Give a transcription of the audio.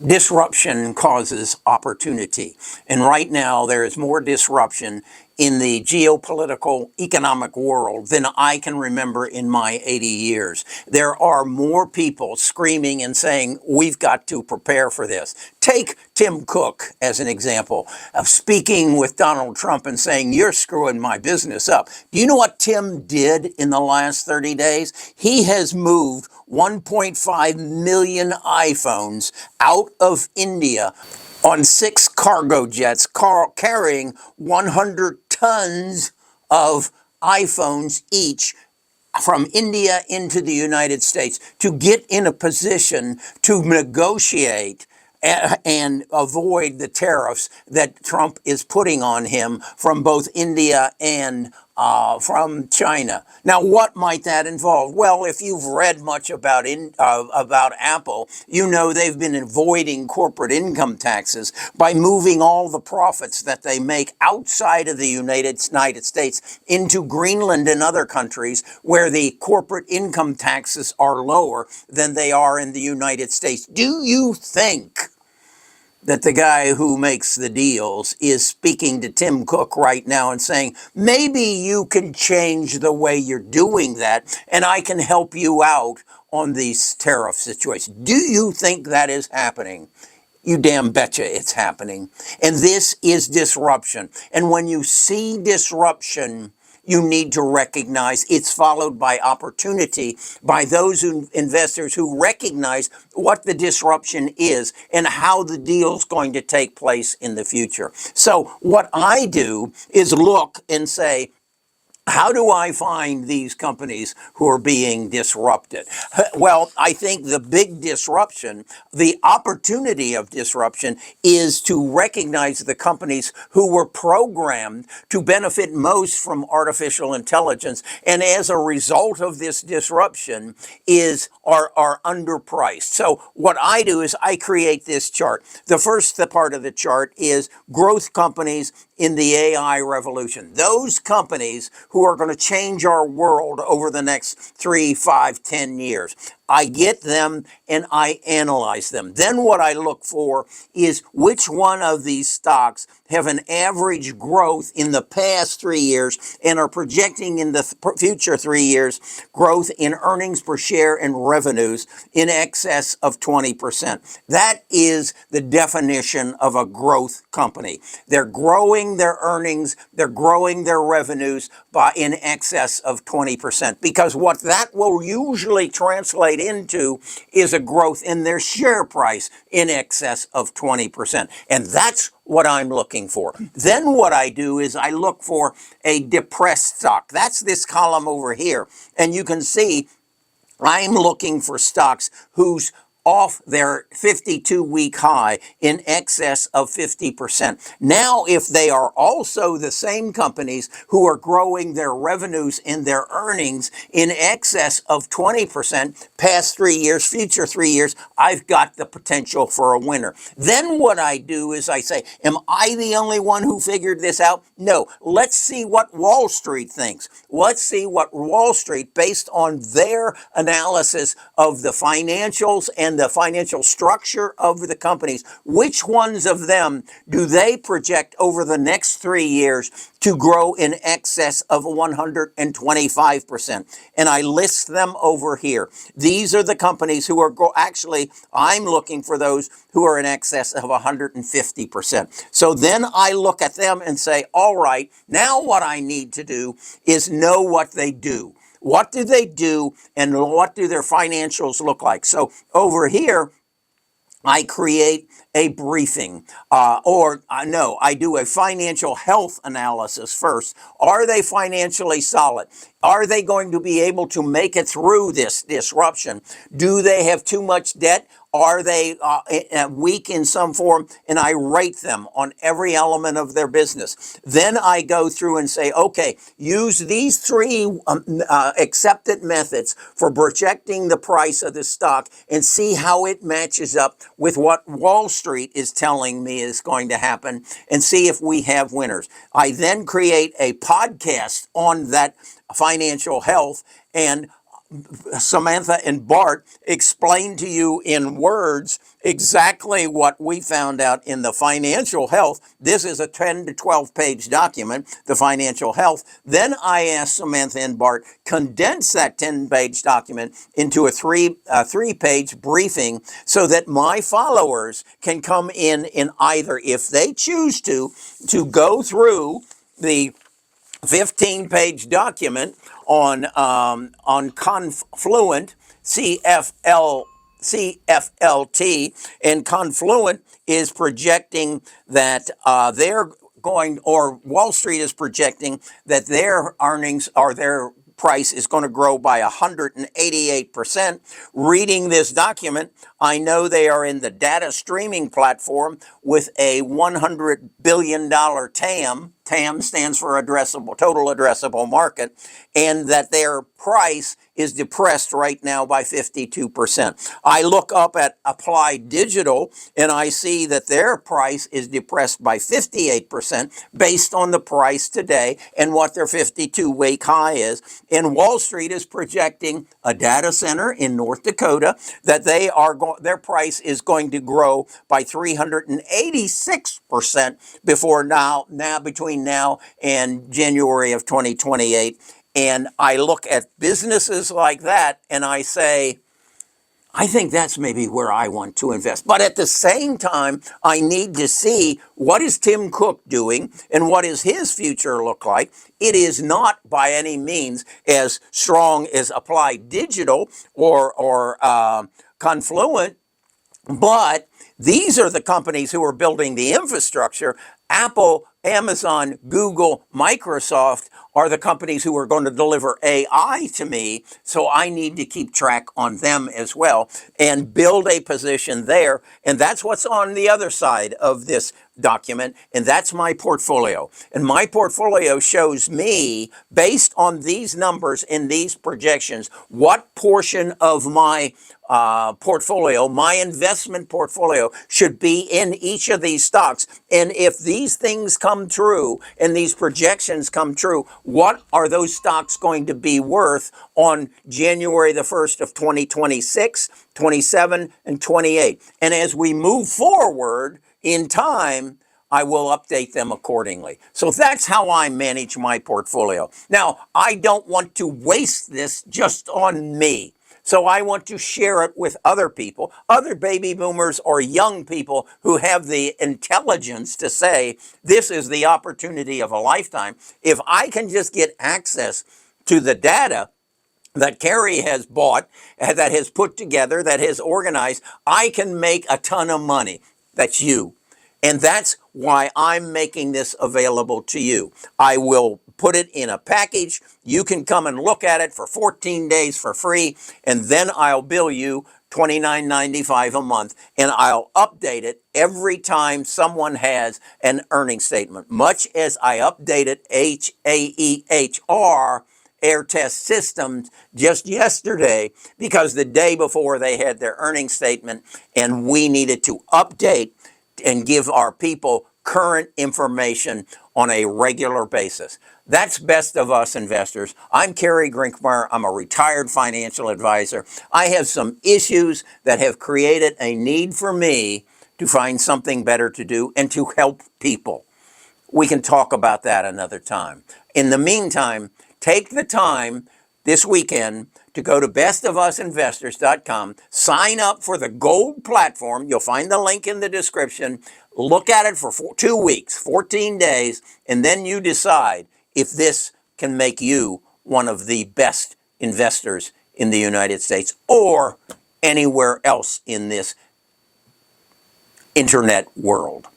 Disruption causes opportunity. And right now, there is more disruption in the geopolitical economic world than I can remember in my 80 years. There are more people screaming and saying, we've got to prepare for this. Take Tim Cook as an example of speaking with Donald Trump and saying, you're screwing my business up. Do you know what Tim did in the last 30 days? He has moved 1.5 million iPhones out of India on 6 cargo jets carrying 100 tons of iPhones each from India into the United States to get in a position to negotiate and avoid the tariffs that Trump is putting on him from both India and from China. Now, what might that involve? Well, if you've read much about Apple, you know they've been avoiding corporate income taxes by moving all the profits that they make outside of the United States into Greenland and other countries where the corporate income taxes are lower than they are in the United States. Do you think that the guy who makes the deals is speaking to Tim Cook right now and saying, maybe you can change the way you're doing that and I can help you out on these tariff situations? Do you think that is happening? You damn betcha it's happening. And this is disruption. And when you see disruption, you need to recognize it's followed by opportunity by those investors who recognize what the disruption is and how the deal's going to take place in the future. So what I do is look and say, how do I find these companies who are being disrupted? Well, I think the big disruption, the opportunity of disruption, is to recognize the companies who were programmed to benefit most from artificial intelligence, and as a result of this disruption are underpriced. So what I do is I create this chart. The first part of the chart is growth companies in the AI revolution. Those companies who are going to change our world over the next 3, 5, 10 years. I get them and I analyze them. Then what I look for is which one of these stocks have an average growth in the past 3 years and are projecting in the future 3 years growth in earnings per share and revenues in excess of 20%. That is the definition of a growth company. They're growing their earnings, they're growing their revenues by in excess of 20%, because what that will usually translate into is a growth in their share price in excess of 20%. And that's what I'm looking for. Then what I do is I look for a depressed stock. That's this column over here. And you can see I'm looking for stocks whose off their 52-week high in excess of 50%. Now, if they are also the same companies who are growing their revenues and their earnings in excess of 20% past 3 years, future 3 years, I've got the potential for a winner. Then what I do is I say, am I the only one who figured this out? No. Let's see what Wall Street thinks. Let's see what Wall Street, based on their analysis of the financials and the financial structure of the companies, which ones of them do they project over the next 3 years to grow in excess of 125%? And I list them over here. These are the companies who are actually, I'm looking for those who are in excess of 150%. So then I look at them and say, all right, now what I need to do is know what they do. What do they do and what do their financials look like? So over here, I create a briefing, I do a financial health analysis first. Are they financially solid? Are they going to be able to make it through this disruption? Do they have too much debt? Are they weak in some form? And I rate them on every element of their business. Then I go through and say, okay, use these 3 accepted methods for projecting the price of the stock and see how it matches up with what Wall Street is telling me is going to happen and see if we have winners. I then create a podcast on that financial health, and Samantha and Bart explain to you in words exactly what we found out in the financial health. This is a 10 to 12 page document, the financial health. Then I asked Samantha and Bart, condense that 10-page document into a three-page briefing so that my followers can come in either, if they choose to go through the 15-page document on Confluent, CFLT, and Confluent is projecting that they're going, or Wall Street is projecting that their earnings or their price is going to grow by 188%. Reading this document, I know they are in the data streaming platform with a $100 billion TAM. TAM stands for total addressable market, and that their price is depressed right now by 52%. I look up at Applied Digital and I see that their price is depressed by 58% based on the price today and what their 52-week high is. And Wall Street is projecting a data center in North Dakota that their price is going to grow by 386% between now and January of 2028. And I look at businesses like that and I say, I think that's maybe where I want to invest. But at the same time, I need to see what is Tim Cook doing and what does his future look like. It is not by any means as strong as Applied Digital or Confluent, but these are the companies who are building the infrastructure. Apple, Amazon, Google, Microsoft are the companies who are going to deliver AI to me. So I need to keep track on them as well and build a position there. And that's what's on the other side of this document. And that's my portfolio. And my portfolio shows me, based on these numbers and these projections, what portion of my portfolio, my investment portfolio, should be in each of these stocks. And if these things come true and these projections come true, what are those stocks going to be worth on January the 1st of 2026, 27, and 28? And as we move forward in time, I will update them accordingly. So that's how I manage my portfolio. Now, I don't want to waste this just on me. So I want to share it with other people, other baby boomers or young people who have the intelligence to say, this is the opportunity of a lifetime. If I can just get access to the data that Kerry has bought, that has put together, that has organized, I can make a ton of money. That's you. And that's why I'm making this available to you. I will put it in a package. You can come and look at it for 14 days for free, and then I'll bill you $29.95 a month, and I'll update it every time someone has an earnings statement, much as I updated HAEHR Air Test Systems just yesterday, because the day before they had their earnings statement, and we needed to update and give our people current information on a regular basis. That's Best of Us Investors. I'm Kerry Grinkmeyer. I'm a retired financial advisor. I have some issues that have created a need for me to find something better to do and to help people. We can talk about that another time. In the meantime, take the time this weekend to go to bestofusinvestors.com, sign up for the gold platform. You'll find the link in the description. Look at it for 2 weeks, 14 days, and then you decide if this can make you one of the best investors in the United States or anywhere else in this internet world.